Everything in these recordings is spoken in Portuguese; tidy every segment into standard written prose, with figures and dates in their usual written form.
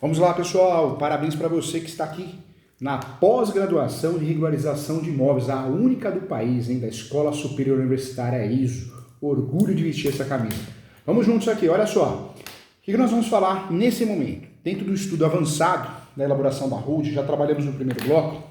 Vamos lá, pessoal. Parabéns para você que está aqui na pós-graduação de regularização de imóveis, a única do país, hein, da Escola Superior Universitária ISO. Orgulho de vestir essa camisa. Vamos juntos aqui, olha só. O que nós vamos falar nesse momento? Dentro do estudo avançado da elaboração da hold, já trabalhamos no primeiro bloco,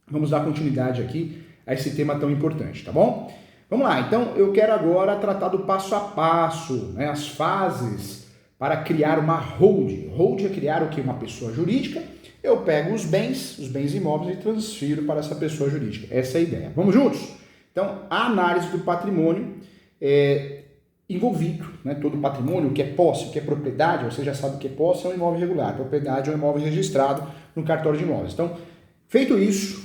vamos dar continuidade aqui a esse tema tão importante, tá bom? Vamos lá, então eu quero agora tratar do passo a passo, né, as fases para criar uma hold. Hold é criar o que? Uma pessoa jurídica. Eu pego os bens imóveis e transfiro para essa pessoa jurídica. Essa é a ideia. Vamos juntos? Então, a análise do patrimônio envolvido, né, todo o patrimônio, o que é posse, o que é propriedade, você já sabe o que é posse, é um imóvel regular, propriedade é um imóvel registrado no cartório de imóveis. Então, feito isso,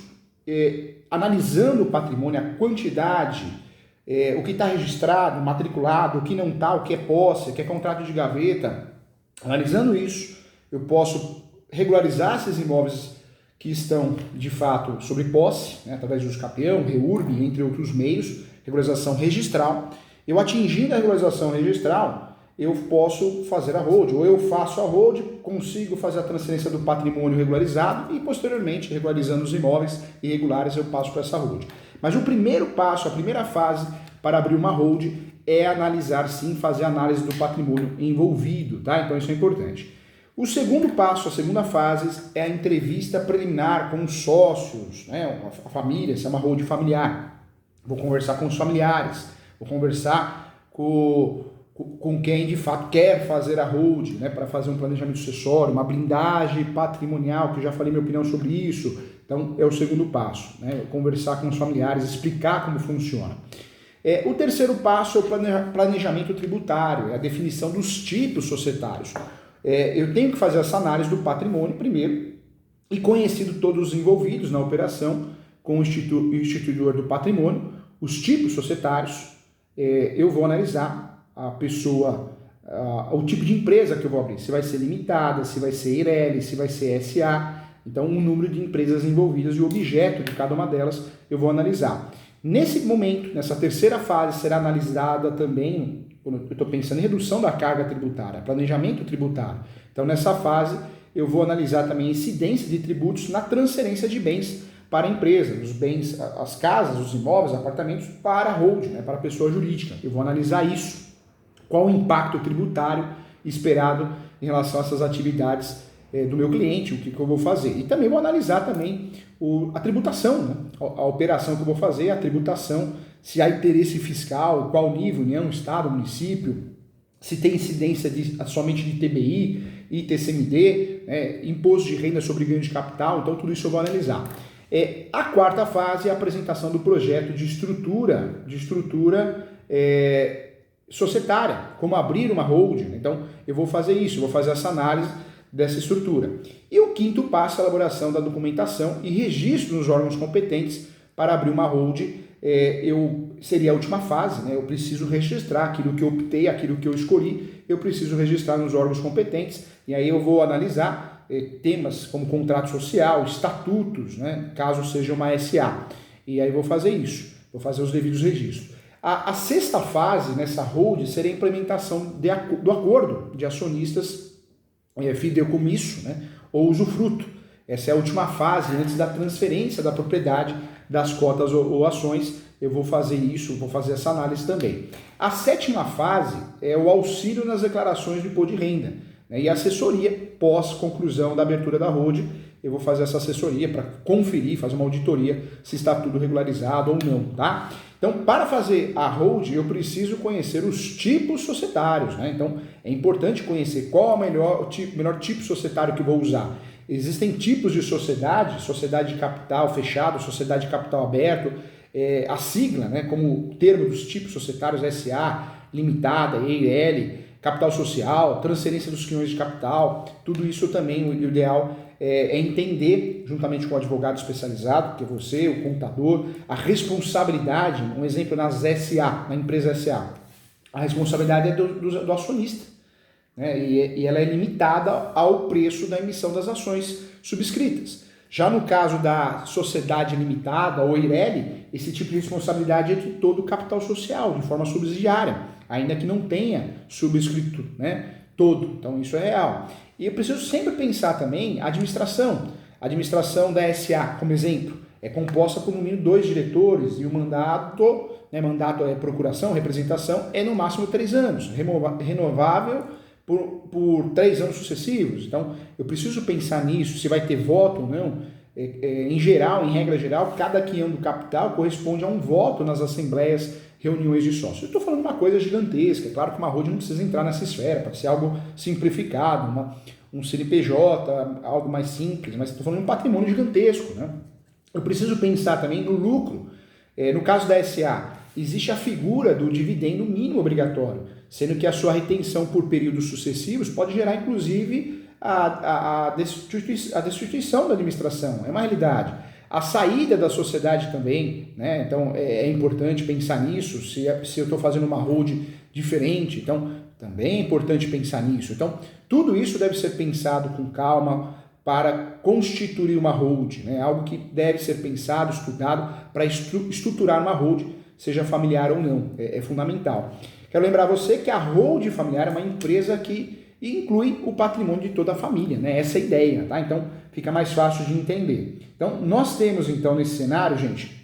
analisando o patrimônio, a quantidade, o que está registrado, matriculado, o que não está, o que é posse, o que é contrato de gaveta, analisando isso, eu posso regularizar esses imóveis que estão, de fato, sob posse, né, através de uso capião, REURB, entre outros meios, regularização registral. Eu atingindo a regularização registral, eu posso fazer a hold, ou eu faço a hold, consigo fazer a transferência do patrimônio regularizado e, posteriormente, regularizando os imóveis irregulares, eu passo para essa hold. Mas o primeiro passo, a primeira fase para abrir uma hold é analisar, sim, fazer a análise do patrimônio envolvido, tá? Então isso é importante. O segundo passo, a segunda fase, é a entrevista preliminar com os sócios, né? A família, se é uma hold familiar. Vou conversar com os familiares, vou conversar com quem de fato quer fazer a hold, né? Para fazer um planejamento sucessório, uma blindagem patrimonial, que eu já falei minha opinião sobre isso. Então é o segundo passo, né? Conversar com os familiares, explicar como funciona. O terceiro passo é o planejamento tributário, é a definição dos tipos societários. Eu tenho que fazer essa análise do patrimônio primeiro e, conhecido todos os envolvidos na operação com o instituidor do patrimônio, os tipos societários, eu vou analisar a pessoa, o tipo de empresa que eu vou abrir, se vai ser limitada, se vai ser EIRELI, se vai ser SA, então o número de empresas envolvidas e o objeto de cada uma delas eu vou analisar. Nesse momento, nessa terceira fase, será analisada também, quando eu estou pensando em redução da carga tributária, planejamento tributário. Então, nessa fase, eu vou analisar também a incidência de tributos na transferência de bens para a empresa, os bens, as casas, os imóveis, apartamentos, para a hold, né, para a pessoa jurídica. Eu vou analisar isso, qual o impacto tributário esperado em relação a essas atividades do meu cliente, o que eu vou fazer. E também vou analisar também a tributação, né? A operação que eu vou fazer, a tributação, se há interesse fiscal, qual nível, União, Estado, município, se tem incidência somente de TBI, ITCMD, imposto de renda sobre ganho de capital, então tudo isso eu vou analisar. A quarta fase é a apresentação do projeto de estrutura societária, como abrir uma hold. Então eu vou fazer isso, eu vou fazer essa análise dessa estrutura. E o quinto passo é a elaboração da documentação e registro nos órgãos competentes para abrir uma hold. Seria a última fase, né? Eu preciso registrar aquilo que eu optei, aquilo que eu escolhi, eu preciso registrar nos órgãos competentes, e aí eu vou analisar temas como contrato social, estatutos, né? Caso seja uma SA. E aí vou fazer isso, vou fazer os devidos registros. A sexta fase nessa hold seria a implementação do acordo de acionistas fideicomisso, né, ou usufruto. Essa é a última fase antes da transferência da propriedade das cotas ou ações. Eu vou fazer isso, vou fazer essa análise também. A sétima fase é o auxílio nas declarações de imposto de renda, né, e assessoria pós conclusão da abertura da hold. Eu vou fazer essa assessoria para conferir, fazer uma auditoria se está tudo regularizado ou não, tá? Então, para fazer a hold, eu preciso conhecer os tipos societários, né? Então, é importante conhecer qual é o melhor tipo societário que eu vou usar. Existem tipos de sociedade, sociedade de capital fechado, sociedade de capital aberto, a sigla, né, como termo dos tipos societários, SA, limitada, EIRELI, capital social, transferência dos quinhões de capital, tudo isso também, o ideal é entender, juntamente com o advogado especializado, que é você, o contador, a responsabilidade, um exemplo nas SA, na empresa SA, a responsabilidade é do acionista, né? E ela é limitada ao preço da emissão das ações subscritas. Já no caso da sociedade limitada ou EIRELI, esse tipo de responsabilidade é de todo o capital social, de forma subsidiária, ainda que não tenha subscrito, né, todo. Então isso é real. E eu preciso sempre pensar também a administração. A administração da SA, como exemplo, é composta por no mínimo 2 diretores e o mandato, mandato é procuração, representação, é no máximo 3 anos, renovável por 3 anos sucessivos. Então, eu preciso pensar nisso, se vai ter voto ou não. Em geral, em regra geral, cada quinhão do capital corresponde a um voto nas assembleias, reuniões de sócios. Eu estou falando uma coisa gigantesca, é claro que uma holding não precisa entrar nessa esfera, pode ser algo simplificado, um CNPJ, algo mais simples, mas estou falando de um patrimônio gigantesco, né? Eu preciso pensar também no lucro. No caso da SA, existe a figura do dividendo mínimo obrigatório, sendo que a sua retenção por períodos sucessivos pode gerar, inclusive, a destituição da administração. É uma realidade. A saída da sociedade também, né? Então é importante pensar nisso, se eu estou fazendo uma holding diferente, então também é importante pensar nisso. Então, tudo isso deve ser pensado com calma para constituir uma holding, né? Algo que deve ser pensado, estudado para estruturar uma holding, seja familiar ou não, é fundamental. Quero lembrar você que a holding familiar é uma empresa que inclui o patrimônio de toda a família, né? Essa é a ideia, tá? Então, fica mais fácil de entender. Então, nós temos, então, nesse cenário, gente,